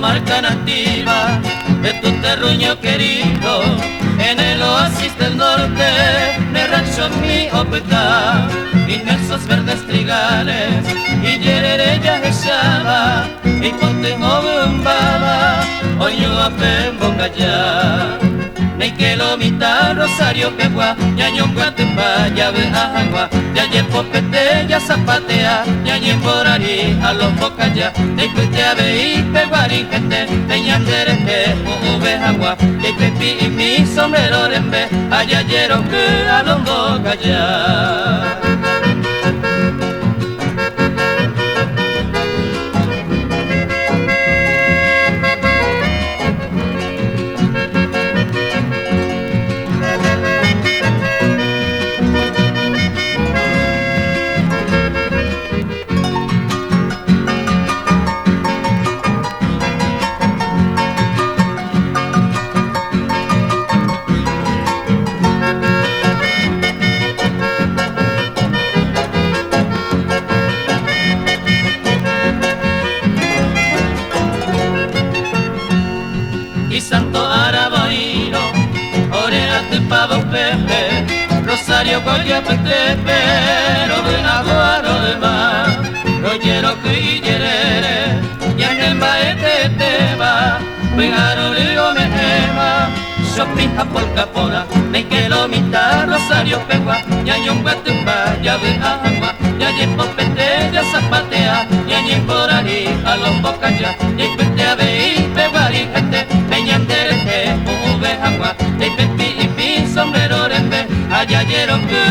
marca nativa de tu terruño querido, en el oasis del norte, me rancho mi opeta, inmensos verdes trigales, y yererella echaba, y ponte bombaba, oño a boca ya. Nei que lo mita Rosario Pegua, ñaño Guatemala, ya ve a Jangua, ya llevo pete, ya zapatea, ya porari a los bocaya, nei que te ave y peguari gente, teñanderete, uve Jangua, y pepi y mi sombrero rembe, allá llero que a los bocaya. Y Santo Araboiro, orégate pavo pepe, Rosario Guayapete, pero de aguaro de mar, rollero que yerere, y en el baete te va, pegaro río me ema, sopija por capora, de que lo mita Rosario Pegua, ya yo Guatemala, ya ve a Jangua, ya llevo pete, ya zapatea, ya ni por ahí a los bocaya, y pete a ve y peguari gente, peñanderete, uve Jangua, y pepi y mi sombrero rembe, allá llero que